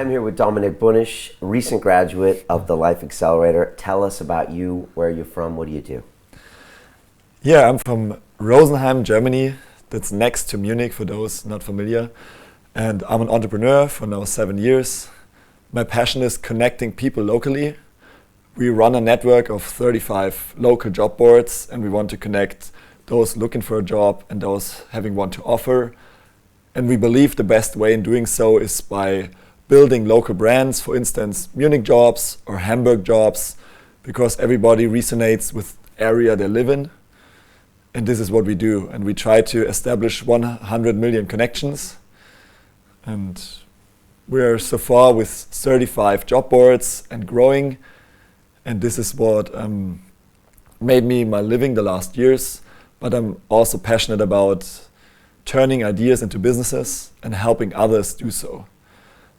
I'm here with Dominic Bonisch, recent graduate of the Life Accelerator. Tell us about you, where you're from, what do you do? Yeah, I'm from Rosenheim, Germany. That's next to Munich for those not familiar. And I'm an entrepreneur for now 7 years. My passion is connecting people locally. We run a network of 35 local job boards, and we want to connect those looking for a job and those having one to offer. And we believe the best way in doing so is by building local brands, for instance, Munich jobs or Hamburg jobs, because everybody resonates with the area they live in. And this is what we do. And we try to establish 100 million connections. And we're so far with 35 job boards and growing. And this is what made me my living the last years. But I'm also passionate about turning ideas into businesses and helping others do so.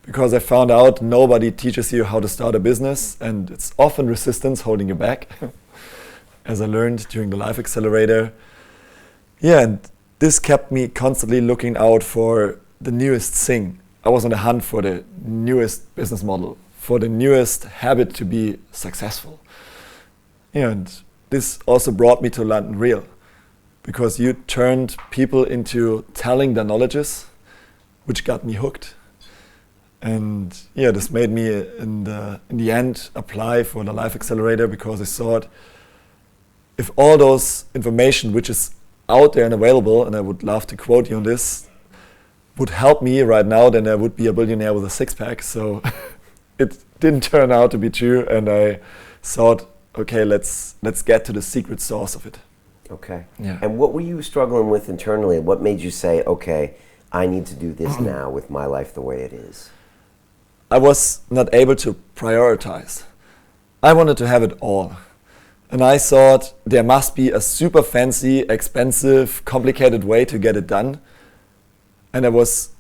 Because I found out nobody teaches you how to start a business, and it's often resistance holding you back, as I learned during the Life Accelerator. Yeah, and this kept me constantly looking out for the newest thing. I was on the hunt for the newest business model, for the newest habit to be successful. Yeah, and this also brought me to London Real, because you turned people into telling their knowledges, which got me hooked. And yeah, this made me in the end apply for the Life Accelerator, because I thought if all those information which is out there and available, and I would love to quote you on this, would help me right now, then I would be a billionaire with a six-pack. So it didn't turn out to be true, and I thought, okay, let's get to the secret source of it. Okay. Yeah. And what were you struggling with internally? What made you say, okay, I need to do this now with my life the way it is? I was not able to prioritize. I wanted to have it all. And I thought there must be a super fancy, expensive, complicated way to get it done. And I was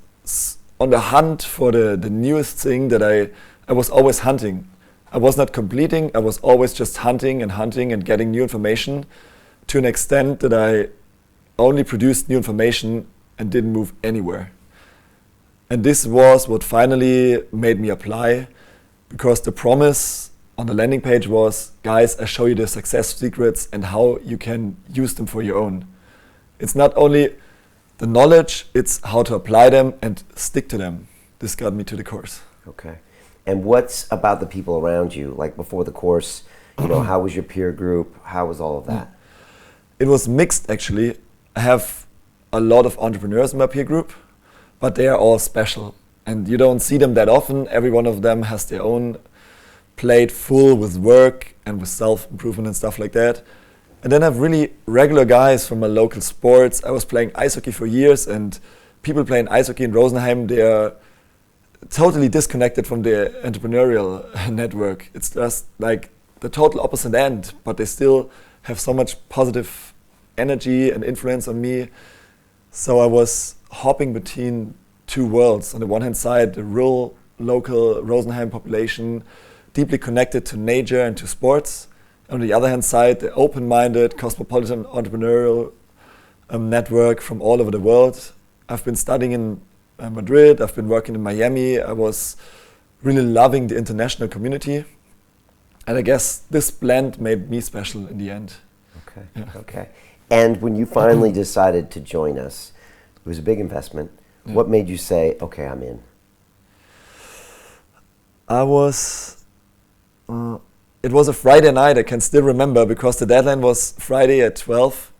on the hunt for the newest thing that I was always hunting. I was not completing, I was always just hunting and getting new information, to an extent that I only produced new information and didn't move anywhere. And this was what finally made me apply, because the promise on the landing page was, guys, I show you the success secrets and how you can use them for your own. It's not only the knowledge, it's how to apply them and stick to them. This got me to the course. Okay. And what's about the people around you? Like before the course, how was your peer group? How was all of that? It was mixed, actually. I have a lot of entrepreneurs in my peer group, but they are all special. And you don't see them that often. Every one of them has their own plate full with work and with self-improvement and stuff like that. And then I have really regular guys from my local sports. I was playing ice hockey for years, and people playing ice hockey in Rosenheim, they are totally disconnected from the entrepreneurial network. It's just like the total opposite end, but they still have so much positive energy and influence on me. So I was hopping between two worlds. On the one hand side, the rural, local Rosenheim population, deeply connected to nature and to sports. On the other hand side, the open-minded, cosmopolitan entrepreneurial network from all over the world. I've been studying in Madrid, I've been working in Miami. I was really loving the international community. And I guess this blend made me special in the end. Okay, Yeah. okay. And when you finally decided to join us, it was a big investment. Yeah. What made you say, okay, I'm in? It was a Friday night, I can still remember, because the deadline was Friday at 12,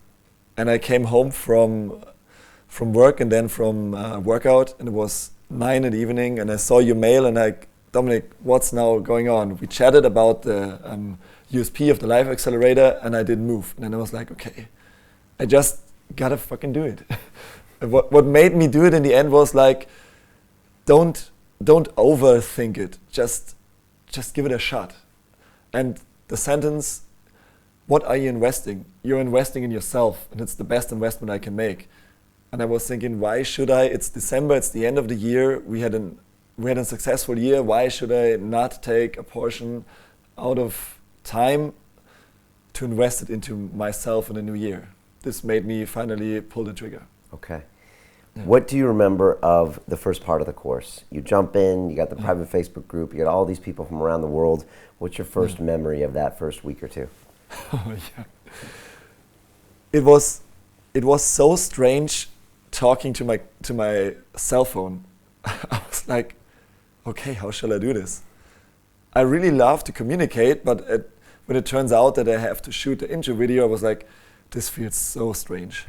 and I came home from work and then from workout, and it was 9 in the evening, and I saw your mail, and Dominic, what's now going on? We chatted about the USP of the Life Accelerator, and I didn't move. And then I was like, okay, I just gotta fucking do it. What made me do it in the end was like, don't overthink it. Just give it a shot. And the sentence, what are you investing? You're investing in yourself, and it's the best investment I can make. And I was thinking, why should I? It's December, it's the end of the year. We had a successful year. Why should I not take a portion out of time to invest it into myself in the new year? This made me finally pull the trigger. Okay. What do you remember of the first part of the course? You jump in, you got the private Facebook group, you got all these people from around the world. What's your first memory of that first week or two? Oh, yeah. It was so strange talking to my cell phone. I was like, okay, how shall I do this? I really love to communicate, but when it turns out that I have to shoot the intro video, I was like, this feels so strange.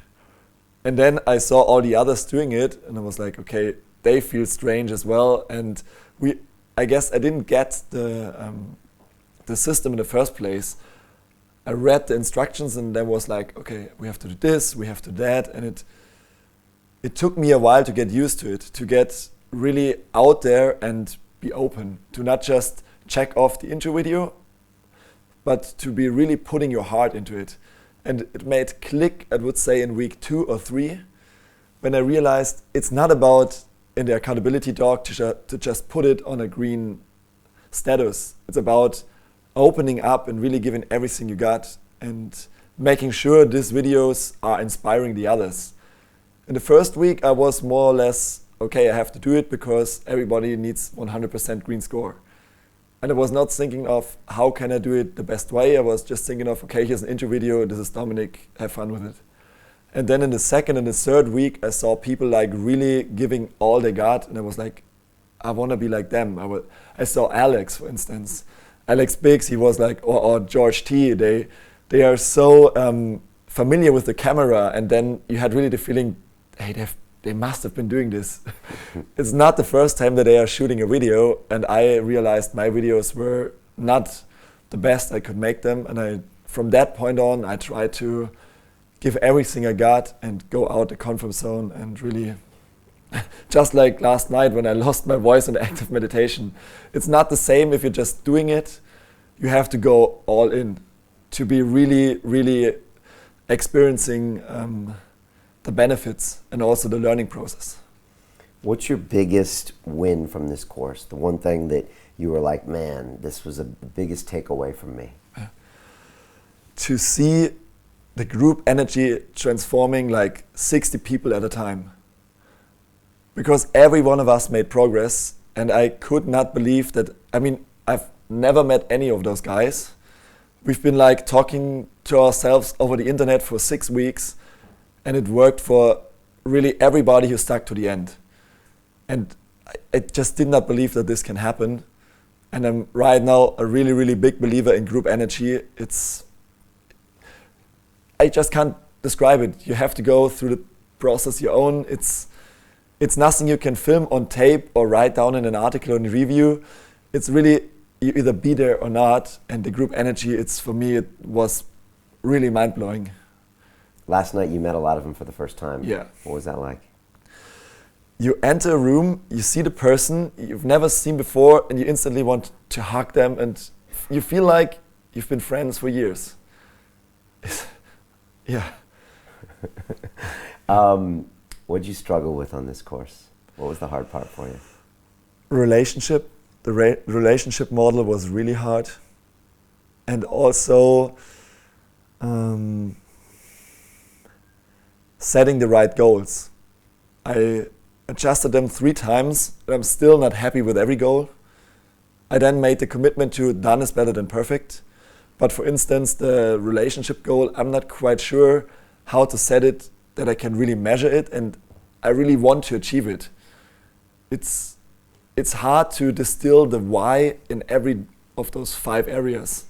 And then I saw all the others doing it, and I was like, okay, they feel strange as well. And I guess I didn't get the system in the first place. I read the instructions, and then was like, okay, we have to do this, we have to do that, and it took me a while to get used to it, to get really out there and be open, to not just check off the intro video, but to be really putting your heart into it. And it made click, I would say, in week 2 or 3, when I realized it's not about, in the accountability doc, to just put it on a green status. It's about opening up and really giving everything you got and making sure these videos are inspiring the others. In the first week, I was more or less, okay, I have to do it because everybody needs 100% green score. And I was not thinking of how can I do it the best way. I was just thinking of, okay, here's an intro video, this is Dominic, have fun with it. And then in the second and the third week, I saw people like really giving all they got, and I was like, I want to be like them. I saw Alex, for instance. Alex Biggs, he was like, or George T, they are so familiar with the camera, and then you had really the feeling, hey, they must have been doing this. It's not the first time that they are shooting a video, and I realized my videos were not the best I could make them, and from that point on, I tried to give everything I got and go out the comfort zone and really, just like last night when I lost my voice in active meditation. It's not the same if you're just doing it. You have to go all in to be really, really experiencing the benefits and also the learning process. What's your biggest win from this course? The one thing that you were like, man, this was the biggest takeaway from me. To see the group energy transforming like 60 people at a time. Because every one of us made progress, and I could not believe that. I mean, I've never met any of those guys. We've been like talking to ourselves over the internet for 6 weeks, and it worked for really everybody who stuck to the end. And I just did not believe that this can happen. And I'm right now a really, really big believer in group energy. I just can't describe it. You have to go through the process your own. It's nothing you can film on tape or write down in an article or in a review. It's really, you either be there or not. And the group energy, for me, it was really mind-blowing. Last night you met a lot of them for the first time. Yeah. What was that like? You enter a room, you see the person you've never seen before, and you instantly want to hug them, and you feel like you've been friends for years. Yeah. What did you struggle with on this course? What was the hard part for you? Relationship. The relationship model was really hard. And also setting the right goals. I adjusted them 3 times, but I'm still not happy with every goal. I then made the commitment to done is better than perfect. But for instance, the relationship goal, I'm not quite sure how to set it that I can really measure it, and I really want to achieve it. It's hard to distill the why in every of those 5 areas.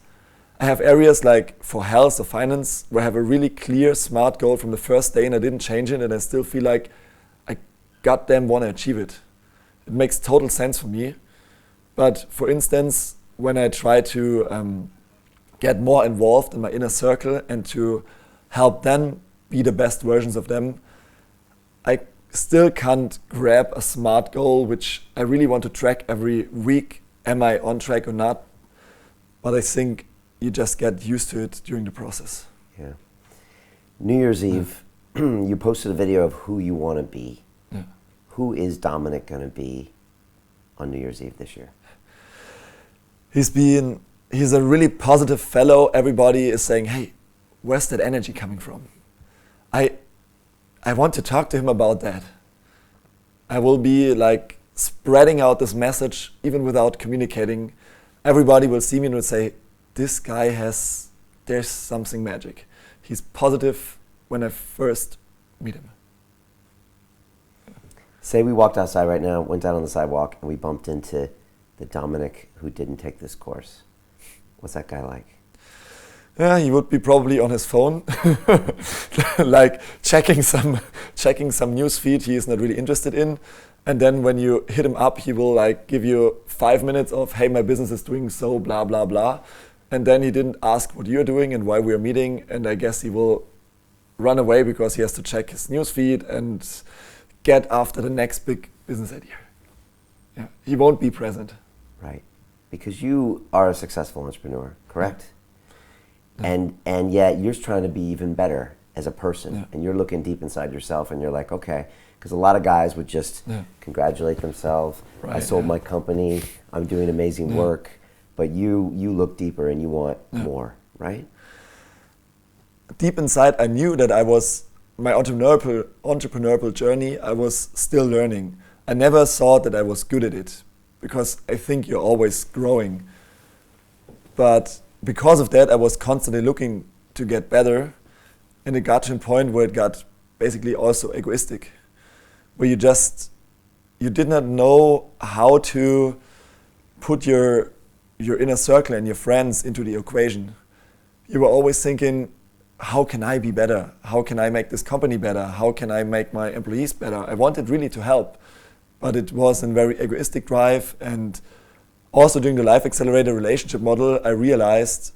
I have areas like for health or finance where I have a really clear, smart goal from the first day and I didn't change it, and I still feel like I goddamn want to achieve it. It makes total sense for me. But for instance, when I try to get more involved in my inner circle and to help them be the best versions of them, I still can't grab a smart goal which I really want to track every week. Am I on track or not? But I think you just get used to it during the process. Yeah. New Year's Eve, you posted a video of who you want to be. Yeah. Who is Dominic going to be on New Year's Eve this year? He's a really positive fellow. Everybody is saying, hey, where's that energy coming from? I want to talk to him about that. I will be like spreading out this message even without communicating. Everybody will see me and will say, this guy there's something magic. He's positive when I first meet him. Say we walked outside right now, went down on the sidewalk, and we bumped into the Dominic who didn't take this course. What's that guy like? Yeah, he would be probably on his phone, like checking some news feed he is not really interested in. And then when you hit him up, he will like give you 5 minutes of, hey, my business is doing so, blah, blah, blah. And then he didn't ask what you're doing and why we're meeting. And I guess he will run away because he has to check his news feed and get after the next big business idea. Yeah, he won't be present. Right, because you are a successful entrepreneur, correct? Yeah. And yet you're trying to be even better as a person, Yeah. and you're looking deep inside yourself, and you're like, okay, because a lot of guys would just congratulate themselves. Right, I sold my company. I'm doing amazing work, but you look deeper and you want more, right? Deep inside, I knew that I was my entrepreneurial journey. I was still learning. I never thought that I was good at it, because I think you're always growing. But because of that, I was constantly looking to get better, and it got to a point where it got basically also egoistic, where you did not know how to put your inner circle and your friends into the equation. You were always thinking, how can I be better? How can I make this company better? How can I make my employees better? I wanted really to help, but it was a very egoistic drive. And also during the Life Accelerator relationship model, I realized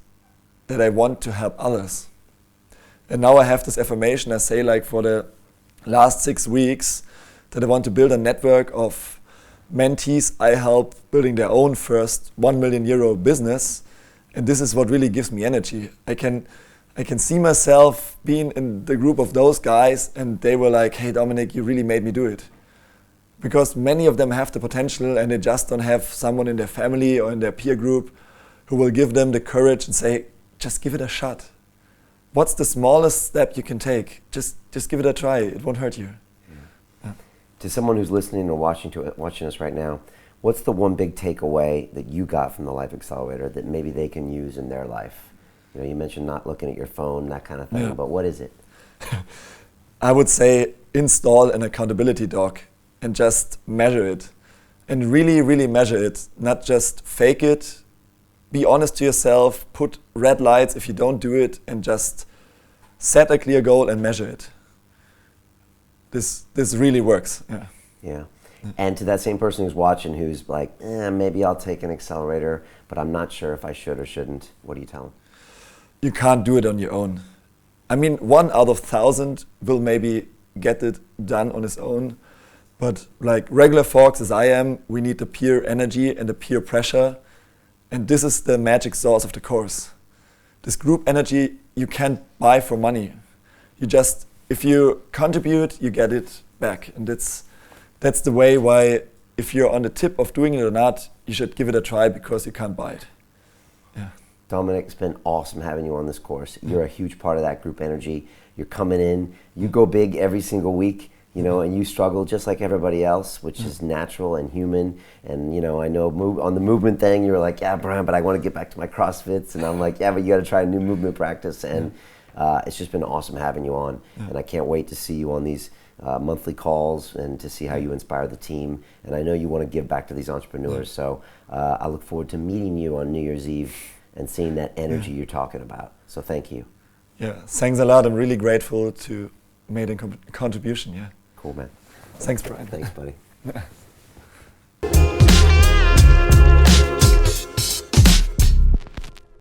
that I want to help others. And now I have this affirmation I say like for the last 6 weeks, that I want to build a network of mentees I help building their own first €1 million business. And this is what really gives me energy. I can see myself being in the group of those guys, and they were like, hey Dominic, you really made me do it. Because many of them have the potential, and they just don't have someone in their family or in their peer group who will give them the courage and say, just give it a shot. What's the smallest step you can take? Just give it a try. It won't hurt you. Yeah. To someone who's listening or watching us right now, what's the one big takeaway that you got from the Life Accelerator that maybe they can use in their life? You know, you mentioned not looking at your phone, that kind of thing, but what is it? I would say install an accountability dog and just measure it. And really, really measure it. Not just fake it. Be honest to yourself, put red lights if you don't do it, and just set a clear goal and measure it. This really works. Yeah. And to that same person who's watching who's like, maybe I'll take an accelerator, but I'm not sure if I should or shouldn't, what do you tell them? You can't do it on your own. I mean, 1 out of 1,000 will maybe get it done on his own. But like regular folks as I am, we need the peer energy and the peer pressure. And this is the magic source of the course. This group energy you can't buy for money. If you contribute, you get it back. And that's the way why, if you're on the tip of doing it or not, you should give it a try, because you can't buy it. Yeah. Dominic, it's been awesome having you on this course. You're a huge part of that group energy. You're coming in, you go big every single week, you know, and you struggle just like everybody else, which is natural and human. And, you know, I know on the movement thing, you were like, yeah, Brian, but I want to get back to my CrossFits. And I'm like, yeah, but you got to try a new movement practice. And it's just been awesome having you on. And I can't wait to see you on these monthly calls and to see how you inspire the team. And I know you want to give back to these entrepreneurs. So I look forward to meeting you on New Year's Eve and seeing that energy you're talking about. So thank you. Yeah, thanks a lot. I'm really grateful to make a contribution. Yeah. Cool, man. Thanks, Brian. Thanks, buddy.